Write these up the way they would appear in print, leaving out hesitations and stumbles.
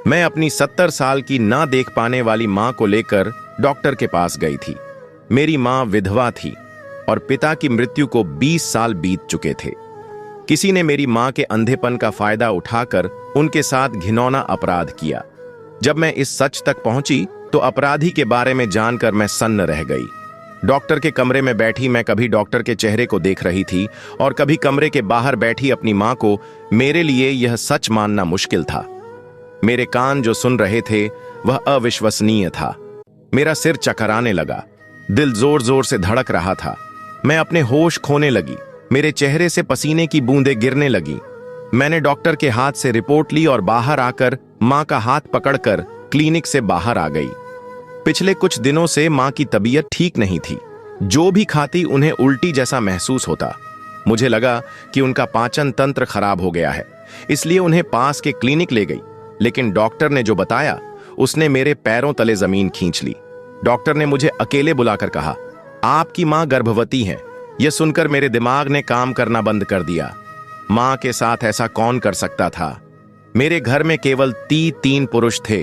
मैं अपनी 70 साल की ना देख पाने वाली मां को लेकर डॉक्टर के पास गई थी। मेरी मां विधवा थी और पिता की मृत्यु को 20 साल बीत चुके थे। किसी ने मेरी मां के अंधेपन का फायदा उठाकर उनके साथ घिनौना अपराध किया। जब मैं इस सच तक पहुंची तो अपराधी के बारे में जानकर मैं सन्न रह गई। डॉक्टर के कमरे में बैठी मैं कभी डॉक्टर के चेहरे को देख रही थी और कभी कमरे के बाहर बैठी अपनी मां को। मेरे लिए यह सच मानना मुश्किल था। मेरे कान जो सुन रहे थे वह अविश्वसनीय था। मेरा सिर चकराने लगा, दिल जोर जोर से धड़क रहा था। मैं अपने होश खोने लगी, मेरे चेहरे से पसीने की बूंदें गिरने लगी। मैंने डॉक्टर के हाथ से रिपोर्ट ली और बाहर आकर मां का हाथ पकड़कर क्लिनिक से बाहर आ गई। पिछले कुछ दिनों से मां की तबीयत ठीक नहीं थी। जो भी खाती उन्हें उल्टी जैसा महसूस होता। मुझे लगा कि उनका पाचन तंत्र खराब हो गया है, इसलिए उन्हें पास के क्लिनिक ले गई। लेकिन डॉक्टर ने जो बताया उसने मेरे पैरों तले जमीन खींच ली। डॉक्टर ने मुझे अकेले बुलाकर कहा, आपकी मां गर्भवती है। यह सुनकर मेरे दिमाग ने काम करना बंद कर दिया। मां के साथ ऐसा कौन कर सकता था? मेरे घर में केवल तीन पुरुष थे,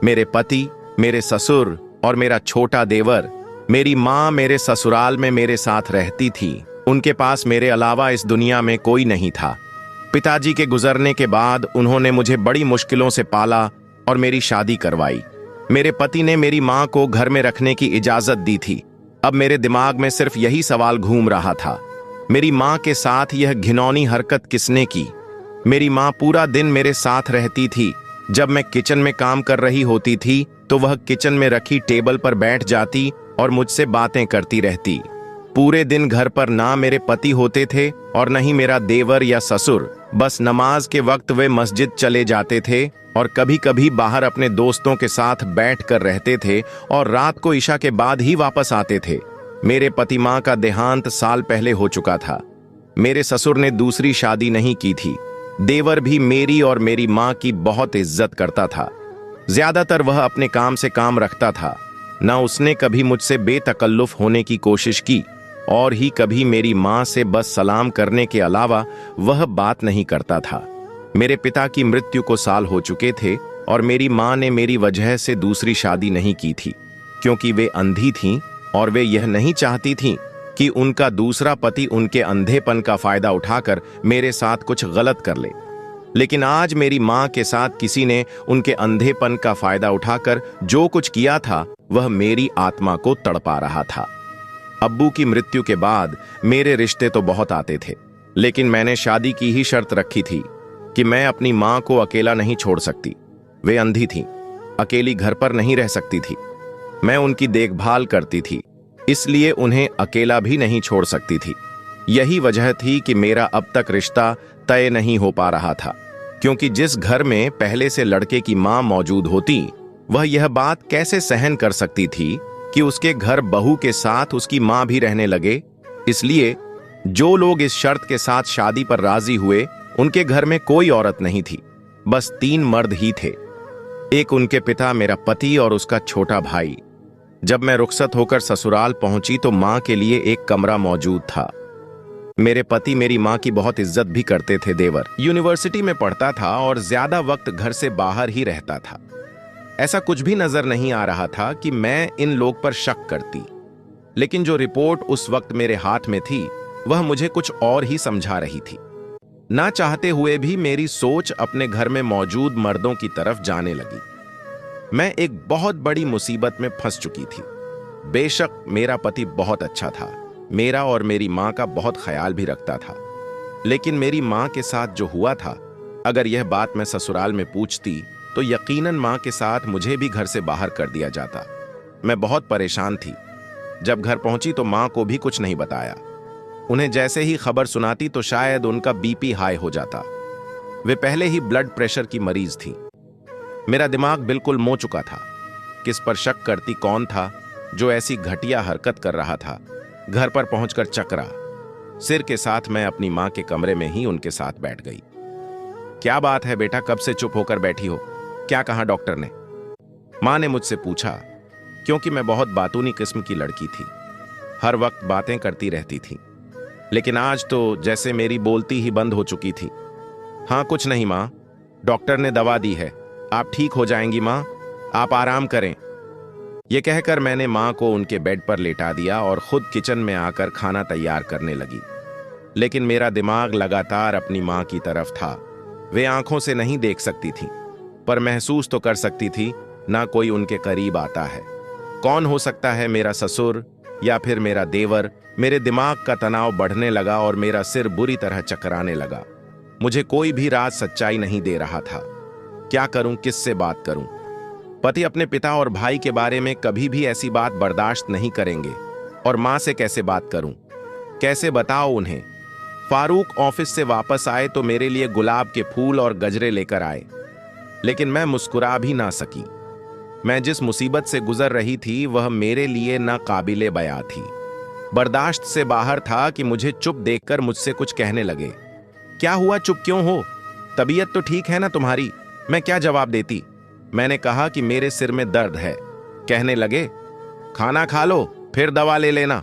मेरे पति, मेरे ससुर और मेरा छोटा देवर। मेरी मां मेरे ससुराल में मेरे साथ रहती थी। उनके पास मेरे अलावा इस दुनिया में कोई नहीं था। पिताजी के गुजरने के बाद उन्होंने मुझे बड़ी मुश्किलों से पाला और मेरी शादी करवाई। मेरे पति ने मेरी मां को घर में रखने की इजाजत दी थी। अब मेरे दिमाग में सिर्फ यही सवाल घूम रहा था, मेरी मां के साथ यह घिनौनी हरकत किसने की? मेरी मां पूरा दिन मेरे साथ रहती थी। जब मैं किचन में काम कर रही होती थी तो वह किचन में रखी टेबल पर बैठ जाती और मुझसे बातें करती रहती। पूरे दिन घर पर ना मेरे पति होते थे और न ही मेरा देवर या ससुर। बस नमाज के वक्त वे मस्जिद चले जाते थे और कभी कभी बाहर अपने दोस्तों के साथ बैठ कर रहते थे और रात को इशा के बाद ही वापस आते थे। मेरे पति मां का देहांत साल पहले हो चुका था। मेरे ससुर ने दूसरी शादी नहीं की थी। देवर भी मेरी और मेरी मां की बहुत इज्जत करता था। ज्यादातर वह अपने काम से काम रखता था। न उसने कभी मुझसे बेतकल्लुफ होने की कोशिश की और ही कभी मेरी मां से बस सलाम करने के अलावा वह बात नहीं करता था। मेरे पिता की मृत्यु को साल हो चुके थे और मेरी मां ने मेरी वजह से दूसरी शादी नहीं की थी, क्योंकि वे अंधी थीं और वे यह नहीं चाहती थीं कि उनका दूसरा पति उनके अंधेपन का फायदा उठाकर मेरे साथ कुछ गलत कर ले। लेकिन आज मेरी मां के साथ किसी ने उनके अंधेपन का फायदा उठाकर जो कुछ किया था वह मेरी आत्मा को तड़पा रहा था। अब्बू की मृत्यु के बाद मेरे रिश्ते तो बहुत आते थे, लेकिन मैंने शादी की ही शर्त रखी थी कि मैं अपनी मां को अकेला नहीं छोड़ सकती। वे अंधी थीं, अकेली घर पर नहीं रह सकती थी। मैं उनकी देखभाल करती थी, इसलिए उन्हें अकेला भी नहीं छोड़ सकती थी। यही वजह थी कि मेरा अब तक रिश्ता तय नहीं हो पा रहा था, क्योंकि जिस घर में पहले से लड़के की मां मौजूद होती, वह यह बात कैसे सहन कर सकती थी कि उसके घर बहू के साथ उसकी मां भी रहने लगे। इसलिए जो लोग इस शर्त के साथ शादी पर राजी हुए, उनके घर में कोई औरत नहीं थी, बस 3 मर्द ही थे। एक उनके पिता, मेरा पति और उसका छोटा भाई। जब मैं रुखसत होकर ससुराल पहुंची तो मां के लिए एक कमरा मौजूद था। मेरे पति मेरी मां की बहुत इज्जत भी करते थे। देवर यूनिवर्सिटी में पढ़ता था और ज्यादा वक्त घर से बाहर ही रहता था। ऐसा कुछ भी नजर नहीं आ रहा था कि मैं इन लोग पर शक करती, लेकिन जो रिपोर्ट उस वक्त मेरे हाथ में थी वह मुझे कुछ और ही समझा रही थी। ना चाहते हुए भी मेरी सोच अपने घर में मौजूद मर्दों की तरफ जाने लगी। मैं एक बहुत बड़ी मुसीबत में फंस चुकी थी। बेशक मेरा पति बहुत अच्छा था, मेरा और मेरी मां का बहुत ख्याल भी रखता था, लेकिन मेरी मां के साथ जो हुआ था, अगर यह बात मैं ससुराल में पूछती तो यकीनन मां के साथ मुझे भी घर से बाहर कर दिया जाता। मैं बहुत परेशान थी। जब घर पहुंची तो मां को भी कुछ नहीं बताया। उन्हें जैसे ही खबर सुनाती तो शायद उनका बीपी हाई हो जाता। वे पहले ही ब्लड प्रेशर की मरीज थी। मेरा दिमाग बिल्कुल मो चुका था। किस पर शक करती? कौन था जो ऐसी घटिया हरकत कर रहा था? घर पर पहुंचकर चकरा सिर के साथ मैं अपनी मां के कमरे में ही उनके साथ बैठ गई। क्या बात है बेटा, कब से चुप होकर बैठी हो? क्या कहा डॉक्टर ने? मां ने मुझसे पूछा, क्योंकि मैं बहुत बातूनी किस्म की लड़की थी, हर वक्त बातें करती रहती थी। लेकिन आज तो जैसे मेरी बोलती ही बंद हो चुकी थी। हाँ, कुछ नहीं मां, डॉक्टर ने दवा दी है, आप ठीक हो जाएंगी माँ, आप आराम करें। यह कहकर मैंने माँ को उनके बेड पर लेटा दिया और खुद किचन में आकर खाना तैयार करने लगी। लेकिन मेरा दिमाग लगातार अपनी माँ की तरफ था। वे आंखों से नहीं देख सकती थी, पर महसूस तो कर सकती थी, ना कोई उनके करीब आता है। कौन हो सकता है, मेरा ससुर या फिर मेरा देवर? मेरे दिमाग का तनाव बढ़ने लगा और मेरा सिर बुरी तरह चकराने लगा। मुझे कोई भी राज सच्चाई नहीं दे रहा था। क्या करूं, किससे बात करूं? पति अपने पिता और भाई के बारे में कभी भी ऐसी बात बर्दाश्त नहीं करेंगे, और मां से कैसे बात करूं, कैसे बताओ उन्हें? फारूक ऑफिस से वापस आए तो मेरे लिए गुलाब के फूल और गजरे लेकर आए, लेकिन मैं मुस्कुरा भी ना सकी। मैं जिस मुसीबत से गुजर रही थी वह मेरे लिए ना काबिले बयां थी। बर्दाश्त से बाहर था कि मुझे चुप देखकर मुझसे कुछ कहने लगे। क्या हुआ, चुप क्यों हो? तबीयत तो ठीक है ना तुम्हारी? मैं क्या जवाब देती? मैंने कहा कि मेरे सिर में दर्द है। कहने लगे, खाना खा लो फिर दवा ले लेना।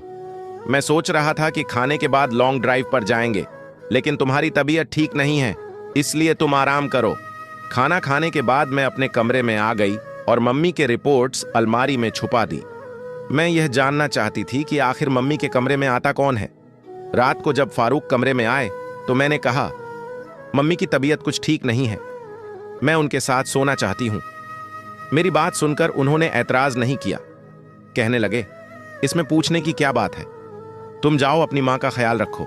मैं सोच रहा था कि खाने के बाद लॉन्ग ड्राइव पर जाएंगे, लेकिन तुम्हारी तबीयत ठीक नहीं है, इसलिए तुम आराम करो। खाना खाने के बाद मैं अपने कमरे में आ गई और मम्मी के रिपोर्ट्स अलमारी में छुपा दी। मैं यह जानना चाहती थी कि आखिर मम्मी के कमरे में आता कौन है। रात को जब फारूक कमरे में आए तो मैंने कहा, मम्मी की तबीयत कुछ ठीक नहीं है, मैं उनके साथ सोना चाहती हूं। मेरी बात सुनकर उन्होंने ऐतराज नहीं किया। कहने लगे, इसमें पूछने की क्या बात है, तुम जाओ अपनी मां का ख्याल रखो।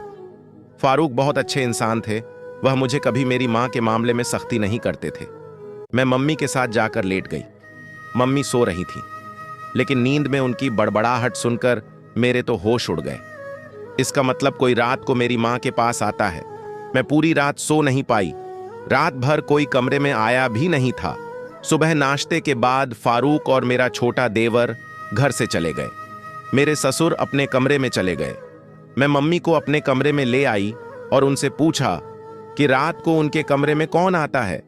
फारूक बहुत अच्छे इंसान थे, वह मुझे कभी मेरी मां के मामले में सख्ती नहीं करते थे। मैं मम्मी के साथ जाकर लेट गई। मम्मी सो रही थी, लेकिन नींद में उनकी बड़बड़ाहट सुनकर मेरे तो होश उड़ गए। इसका मतलब कोई रात को मेरी मां के पास आता है। मैं पूरी रात सो नहीं पाई। रात भर कोई कमरे में आया भी नहीं था। सुबह नाश्ते के बाद फारूक और मेरा छोटा देवर घर से चले गए। मेरे ससुर अपने कमरे में चले गए। मैं मम्मी को अपने कमरे में ले आई और उनसे पूछा कि रात को उनके कमरे में कौन आता है।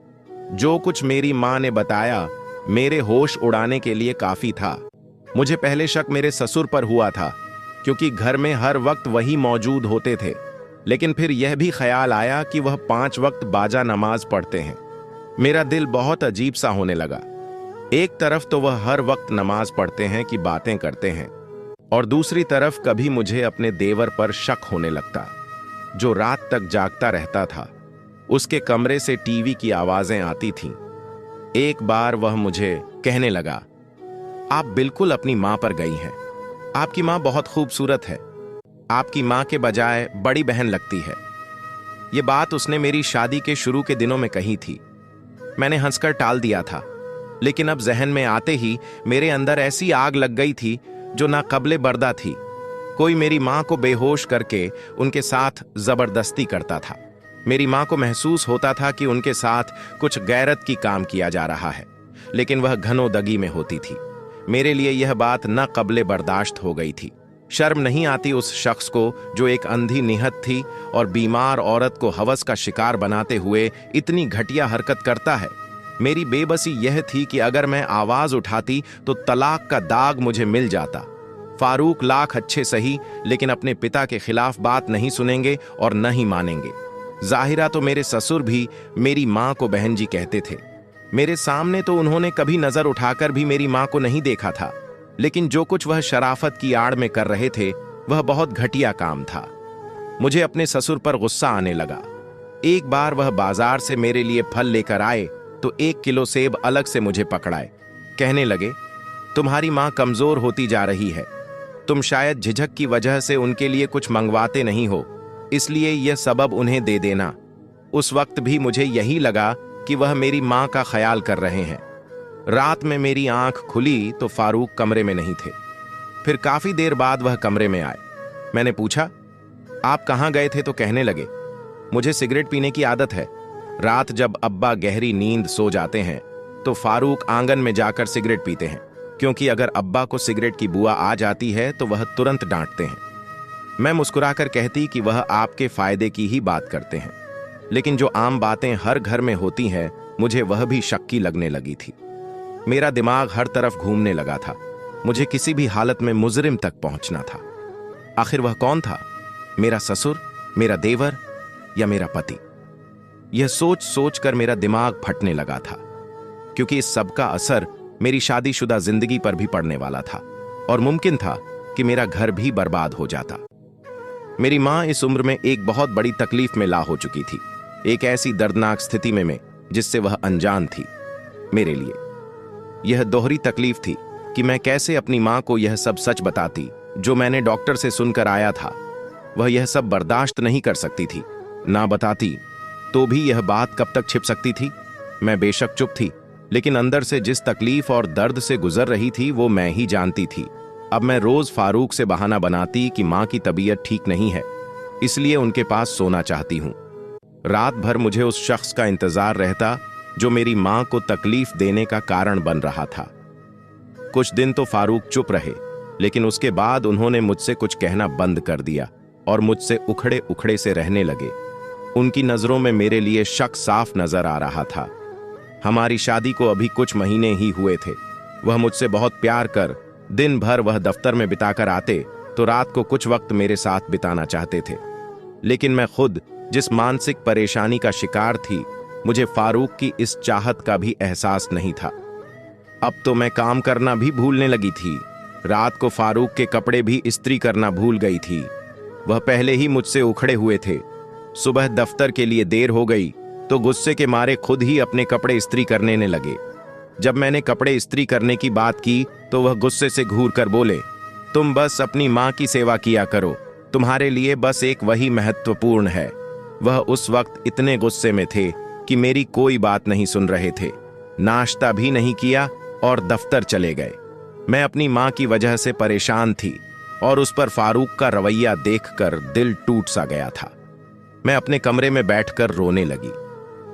जो कुछ मेरी मां ने बताया मेरे होश उड़ाने के लिए काफी था। मुझे पहले शक मेरे ससुर पर हुआ था, क्योंकि घर में हर वक्त वही मौजूद होते थे। लेकिन फिर यह भी ख्याल आया कि वह 5 वक्त बाजा नमाज पढ़ते हैं। मेरा दिल बहुत अजीब सा होने लगा। एक तरफ तो वह हर वक्त नमाज पढ़ते हैं कि बातें करते हैं, और दूसरी तरफ कभी मुझे अपने देवर पर शक होने लगता, जो रात तक जागता रहता था। उसके कमरे से टीवी की आवाजें आती थीं। एक बार वह मुझे कहने लगा, आप बिल्कुल अपनी मां पर गई हैं। आपकी मां बहुत खूबसूरत है, आपकी मां के बजाय बड़ी बहन लगती है। यह बात उसने मेरी शादी के शुरू के दिनों में कही थी। मैंने हंसकर टाल दिया था, लेकिन अब जहन में आते ही मेरे अंदर ऐसी आग लग गई थी जो नाक़ाबिले बर्दा थी। कोई मेरी मां को बेहोश करके उनके साथ जबरदस्ती करता था। मेरी मां को महसूस होता था कि उनके साथ कुछ गैरत की काम किया जा रहा है, लेकिन वह घनोदगी में होती थी। मेरे लिए यह बात नाक़ाबिले बर्दाश्त हो गई थी। शर्म नहीं आती उस शख्स को जो एक अंधी निहत थी और बीमार औरत को हवस का शिकार बनाते हुए इतनी घटिया हरकत करता है। मेरी बेबसी यह थी कि अगर मैं आवाज उठाती तो तलाक का दाग मुझे मिल जाता। फारूक लाख अच्छे सही, लेकिन अपने पिता के खिलाफ बात नहीं सुनेंगे और न ही मानेंगे। जाहिरा तो मेरे ससुर भी मेरी मां को बहन जी कहते थे। मेरे सामने तो उन्होंने कभी नजर उठाकर भी मेरी मां को नहीं देखा था, लेकिन जो कुछ वह शराफत की आड़ में कर रहे थे वह बहुत घटिया काम था। मुझे अपने ससुर पर गुस्सा आने लगा। एक बार वह बाजार से मेरे लिए फल लेकर आए तो 1 किलो सेब अलग से मुझे पकड़ाए। कहने लगे, तुम्हारी मां कमजोर होती जा रही है, तुम शायद झिझक की वजह से उनके लिए कुछ मंगवाते नहीं हो, इसलिए यह सबब उन्हें दे देना। उस वक्त भी मुझे यही लगा कि वह मेरी मां का ख्याल कर रहे हैं। रात में मेरी आंख खुली तो फारूक कमरे में नहीं थे। फिर काफी देर बाद वह कमरे में आए। मैंने पूछा, आप कहां गए थे? तो कहने लगे, मुझे सिगरेट पीने की आदत है। रात जब अब्बा गहरी नींद सो जाते हैं तो फारूक आंगन में जाकर सिगरेट पीते हैं, क्योंकि अगर अब्बा को सिगरेट की बुआ आ जाती है तो वह तुरंत डांटते हैं। मैं मुस्कुराकर कहती कि वह आपके फायदे की ही बात करते हैं, लेकिन जो आम बातें हर घर में होती हैं मुझे वह भी शक की लगने लगी थी। मेरा दिमाग हर तरफ घूमने लगा था। मुझे किसी भी हालत में मुजरिम तक पहुंचना था। आखिर वह कौन था? मेरा ससुर, मेरा देवर या मेरा पति? यह सोच सोच कर मेरा दिमाग फटने लगा था। क्योंकि इस सब का असर मेरी शादीशुदा जिंदगी पर भी पड़ने वाला था और मुमकिन था कि मेरा घर भी बर्बाद हो जाता। मेरी मां इस उम्र में एक बहुत बड़ी तकलीफ में ला हो चुकी थी, एक ऐसी दर्दनाक स्थिति में जिससे वह अनजान थी। मेरे लिए यह दोहरी तकलीफ थी कि मैं कैसे अपनी मां को यह सब सच बताती जो मैंने डॉक्टर से सुनकर आया था। वह यह सब बर्दाश्त नहीं कर सकती थी। ना बताती तो भी यह बात कब तक छिप सकती थी। मैं बेशक चुप थी, लेकिन अंदर से जिस तकलीफ और दर्द से गुजर रही थी वो मैं ही जानती थी। अब मैं रोज फारूक से बहाना बनाती कि मां की तबीयत ठीक नहीं है, इसलिए उनके पास सोना चाहती हूं। रात भर मुझे उस शख्स का इंतजार रहता जो मेरी मां को तकलीफ देने का कारण बन रहा था। कुछ दिन तो फारूक चुप रहे, लेकिन उसके बाद उन्होंने मुझसे कुछ कहना बंद कर दिया और मुझसे उखड़े उखड़े से रहने लगे। उनकी नजरों में मेरे लिए शक साफ नजर आ रहा था। हमारी शादी को अभी कुछ महीने ही हुए थे। वह मुझसे बहुत प्यार कर दिन भर वह दफ्तर में बिताकर आते तो रात को कुछ वक्त मेरे साथ बिताना चाहते थे, लेकिन मैं खुद जिस मानसिक परेशानी का शिकार थी, मुझे फारूक की इस चाहत का भी एहसास नहीं था। अब तो मैं काम करना भी भूलने लगी थी। रात को फारूक के कपड़े भी इस्त्री करना भूल गई थी। वह पहले ही मुझसे उखड़े हुए थे। सुबह दफ्तर के लिए देर हो गई तो गुस्से के मारे खुद ही अपने कपड़े इस्त्री करने ने लगे। जब मैंने कपड़े इस्त्री करने की बात की तो वह गुस्से से घूर कर बोले, तुम बस अपनी मां की सेवा किया करो, तुम्हारे लिए बस एक वही महत्वपूर्ण है। वह उस वक्त इतने गुस्से में थे कि मेरी कोई बात नहीं सुन रहे थे। नाश्ता भी नहीं किया और दफ्तर चले गए। मैं अपनी मां की वजह से परेशान थी और उस पर फारूक का रवैया देखकर दिल टूट सा गया था। मैं अपने कमरे में बैठकर रोने लगी।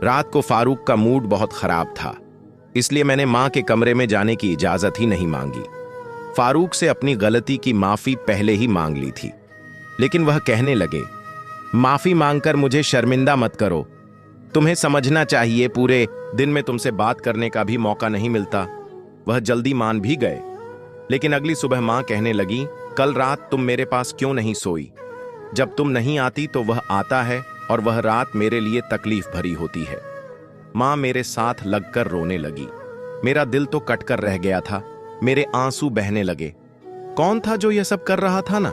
रात को फारूक का मूड बहुत खराब था, इसलिए मैंने मां के कमरे में जाने की इजाजत ही नहीं मांगी। फारूक से अपनी गलती की माफी पहले ही मांग ली थी, लेकिन वह कहने लगे, माफी मांगकर मुझे शर्मिंदा मत करो। तुम्हें समझना चाहिए पूरे दिन में तुमसे बात करने का भी मौका नहीं मिलता। वह जल्दी मान भी गए, लेकिन अगली सुबह मां कहने लगी, कल रात तुम मेरे पास क्यों नहीं सोई? जब तुम नहीं आती तो वह आता है और वह रात मेरे लिए तकलीफ भरी होती है। मां मेरे साथ लगकर रोने लगी। मेरा दिल तो कटकर रह गया था, मेरे आंसू बहने लगे। कौन था जो यह सब कर रहा था ना?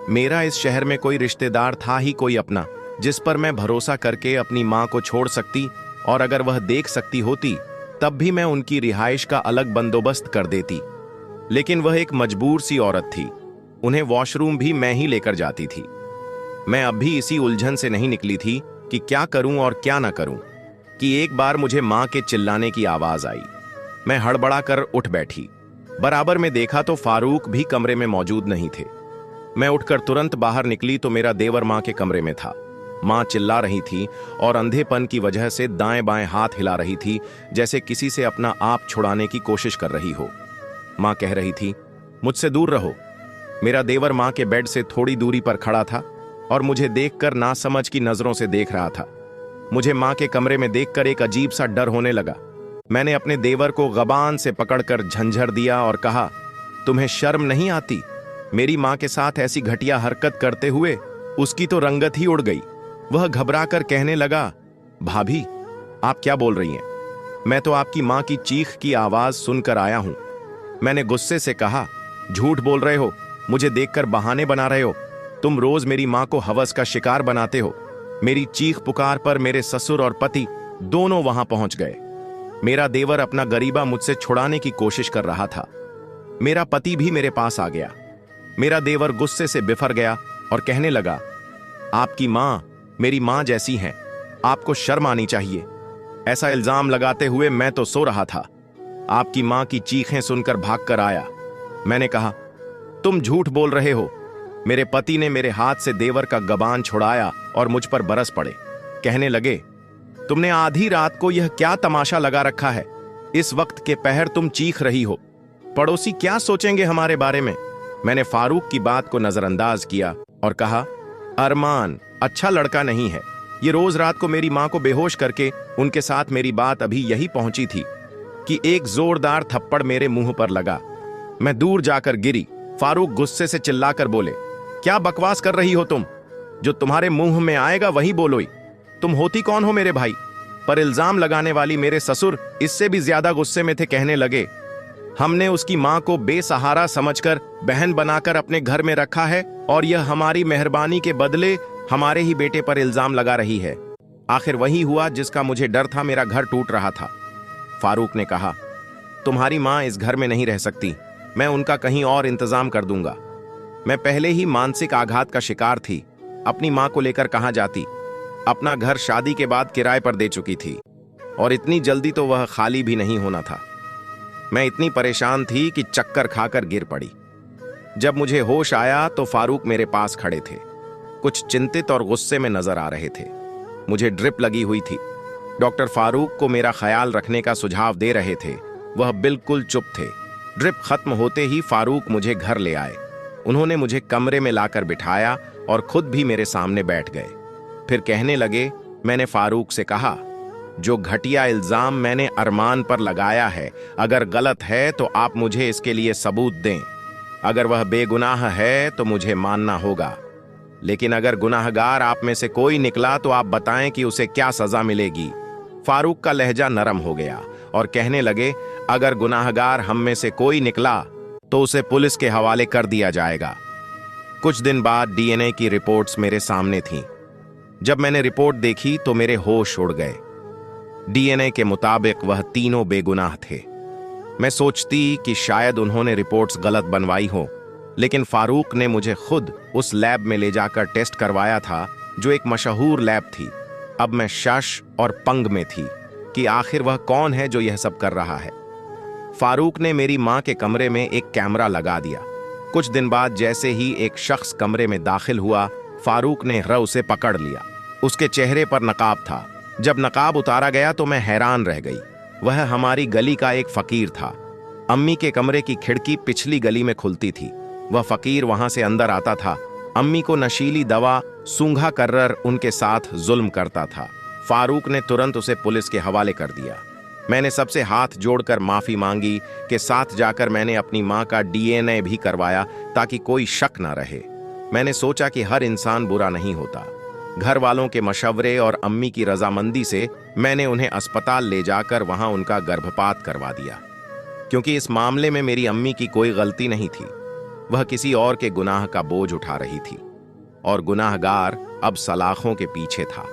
मेरा इस शहर में कोई रिश्तेदार था ही कोई अपना, जिस पर मैं भरोसा करके अपनी मां को छोड़ सकती, और अगर वह देख सकती होती तब भी मैं उनकी रिहाइश का अलग बंदोबस्त कर देती। लेकिन वह एक मजबूर सी औरत थी। उन्हें वॉशरूम भी मैं ही लेकर जाती थी। मैं अब भी इसी उलझन से नहीं निकली थी कि क्या करूं और क्या ना करूं, कि एक बार मुझे मां के चिल्लाने की आवाज आई। मैं हड़बड़ा कर उठ बैठी। बराबर में देखा तो फारूक भी कमरे में मौजूद नहीं थे। मैं उठकर तुरंत बाहर निकली तो मेरा देवर मां के कमरे में था। मां चिल्ला रही थी और अंधेपन की वजह से दाएं बाएं हाथ हिला रही थी, जैसे किसी से अपना आप छुड़ाने की कोशिश कर रही हो। मां कह रही थी, मुझसे दूर रहो। मेरा देवर मां के बेड से थोड़ी दूरी पर खड़ा था और मुझे देखकर नासमझ की नजरों से देख रहा था। मुझे मां के कमरे में देखकर एक अजीब सा डर होने लगा। मैंने अपने देवर को ज़बान से पकड़कर झंझर दिया और कहा, तुम्हें शर्म नहीं आती? मेरी मां के साथ ऐसी घटिया हरकत करते हुए? उसकी तो रंगत ही उड़ गई। वह घबराकर कहने लगा, भाभी आप क्या बोल रही हैं? मैं तो आपकी मां की चीख की आवाज सुनकर आया हूं। मैंने गुस्से से कहा, झूठ बोल रहे हो, मुझे देखकर बहाने बना रहे हो। तुम रोज मेरी मां को हवस का शिकार बनाते हो। मेरी चीख पुकार पर मेरे ससुर और पति दोनों वहां पहुंच गए। मेरा देवर अपना गरीबा मुझसे छुड़ाने की कोशिश कर रहा था। मेरा पति भी मेरे पास आ गया। मेरा देवर गुस्से से बिफर गया और कहने लगा, आपकी मां मेरी मां जैसी हैं, आपको शर्म आनी चाहिए। ऐसा इल्जाम लगाते हुए मैं तो सो रहा था। आपकी मां की चीखें सुनकर भागकर आया। मैंने कहा, तुम झूठ बोल रहे हो। मेरे पति ने मेरे हाथ से देवर का गबान छुड़ाया और मुझ पर बरस पड़े। कहने लगे, तुमने आधी रात को यह क्या तमाशा लगा रखा है? इस वक्त के पहर तुम चीख रही हो। पड़ोसी क्या सोचेंगे हमारे बारे में? मैंने फारूक की बात को नजरअंदाज किया और कहा, अरमान अच्छा लड़का नहीं है। ये रोज रात को मेरी मां को बेहोश करके उनके साथ मेरी बात अभी यही पहुंची थी कि एक जोरदार थप्पड़ मेरे मुंह पर लगा। मैं दूर जाकर गिरी। फारूक गुस्से से चिल्लाकर बोले, क्या बकवास कर रही हो तुम? जो तुम्हारे मुंह में आएगा वही बोलोई। तुम होती कौन हो मेरे भाई? पर इल्जाम लगाने वाली मेरे ससुर इससे भी ज्यादा गुस्से में थे। कहने लगे, हमने उसकी मां को बेसहारा समझकर बहन बनाकर अपने घर में रखा है और यह हमारी मेहरबानी के बदले हमारे ही बेटे पर इल्जाम लगा रही है। आखिर वही हुआ जिसका मुझे डर था। मेरा घर टूट रहा था। फारूक ने कहा, तुम्हारी मां इस घर में नहीं रह सकती, मैं उनका कहीं और इंतजाम कर दूंगा। मैं पहले ही मानसिक आघात का शिकार थी। अपनी मां को लेकर कहां जाती? अपना घर शादी के बाद किराए पर दे चुकी थी और इतनी जल्दी तो वह खाली भी नहीं होना था। मैं इतनी परेशान थी कि चक्कर खाकर गिर पड़ी। जब मुझे होश आया तो फारूक मेरे पास खड़े थे, कुछ चिंतित और गुस्से में नजर आ रहे थे। मुझे ड्रिप लगी हुई थी। डॉक्टर फारूक को मेरा ख्याल रखने का सुझाव दे रहे थे। वह बिल्कुल चुप थे। ड्रिप खत्म होते ही फारूक मुझे घर ले आए। उन्होंने मुझे कमरे में लाकर बिठाया और खुद भी मेरे सामने बैठ गए। फिर कहने लगे, मैंने फारूक से कहा, जो घटिया इल्जाम मैंने अरमान पर लगाया है, अगर गलत है तो आप मुझे इसके लिए सबूत दें। अगर वह बेगुनाह है तो मुझे मानना होगा, लेकिन अगर गुनाहगार आप में से कोई निकला तो आप बताएं कि उसे क्या सजा मिलेगी। फारूक का लहजा नरम हो गया और कहने लगे, अगर गुनाहगार हम में से कोई निकला तो उसे पुलिस के हवाले कर दिया जाएगा। कुछ दिन बाद डीएनए की रिपोर्ट्स मेरे सामने थीं। जब मैंने रिपोर्ट देखी तो मेरे होश उड़ गए। डीएनए के मुताबिक वह तीनों बेगुनाह थे। मैं सोचती कि शायद उन्होंने रिपोर्ट्स गलत बनवाई हो, लेकिन फारूक ने मुझे खुद उस लैब में ले जाकर टेस्ट करवाया था, जो एक मशहूर लैब थी। अब मैं शश और पंग में थी कि आखिर वह कौन है जो यह सब कर रहा है। फारूक ने मेरी मां के कमरे में एक कैमरा लगा दिया। कुछ दिन बाद जैसे ही एक शख्स कमरे में दाखिल हुआ, फारूक ने उसे पकड़ लिया। उसके चेहरे पर नकाब था। जब नकाब उतारा गया तो मैं हैरान रह गई। वह हमारी गली का एक फकीर था। अम्मी के कमरे की खिड़की पिछली गली में खुलती थी। वह फकीर वहां से अंदर आता था। अम्मी को नशीली दवा सूंघा कर्रर उनके साथ जुल्म करता था। फारूक ने तुरंत उसे पुलिस के हवाले कर दिया। मैंने सबसे हाथ जोड़कर माफी मांगी कि साथ जाकर मैंने अपनी मां का डीएनए भी करवाया ताकि कोई शक ना रहे। मैंने सोचा कि हर इंसान बुरा नहीं होता। घर वालों के मशवरे और अम्मी की रजामंदी से मैंने उन्हें अस्पताल ले जाकर वहां उनका गर्भपात करवा दिया, क्योंकि इस मामले में मेरी अम्मी की कोई गलती नहीं थी। वह किसी और के गुनाह का बोझ उठा रही थी और गुनाहगार अब सलाखों के पीछे था।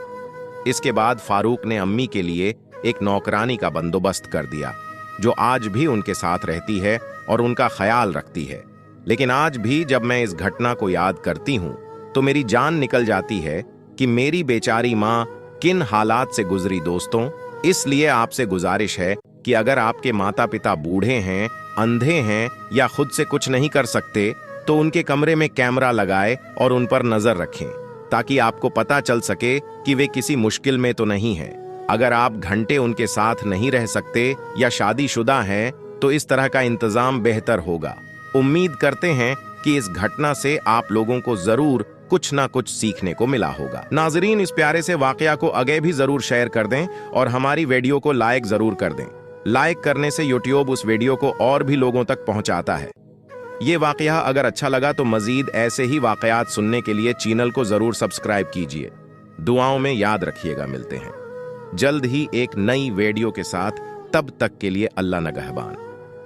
इसके बाद फारूक ने अम्मी के लिए एक नौकरानी का बंदोबस्त कर दिया, जो आज भी उनके साथ रहती है और उनका ख्याल रखती है। लेकिन आज भी जब मैं इस घटना को याद करती हूं तो मेरी जान निकल जाती है कि मेरी बेचारी मां किन हालात से गुजरी। दोस्तों, इसलिए आपसे गुजारिश है कि अगर आपके माता पिता बूढ़े हैं, अंधे हैं या खुद से कुछ नहीं कर सकते, तो उनके कमरे में कैमरा लगाए और उन पर नजर रखें, ताकि आपको पता चल सके कि वे किसी मुश्किल में तो नहीं हैं। अगर आप घंटे उनके साथ नहीं रह सकते या शादीशुदा हैं तो इस तरह का इंतजाम बेहतर होगा। उम्मीद करते हैं कि इस घटना से आप लोगों को जरूर कुछ ना कुछ सीखने को मिला होगा। नाजरीन, इस प्यारे से वाकया को आगे भी जरूर शेयर कर दें और हमारी वीडियो को लाइक जरूर कर दें। लाइक करने से यूट्यूब उस वीडियो को और भी लोगों तक पहुंचाता है। ये वाकया अगर अच्छा लगा तो मजीद ऐसे ही वाकयात सुनने के लिए चैनल को जरूर सब्सक्राइब कीजिए। दुआओं में याद रखिएगा। मिलते हैं जल्द ही एक नई वीडियो के साथ। तब तक के लिए अल्लाह नगहबान।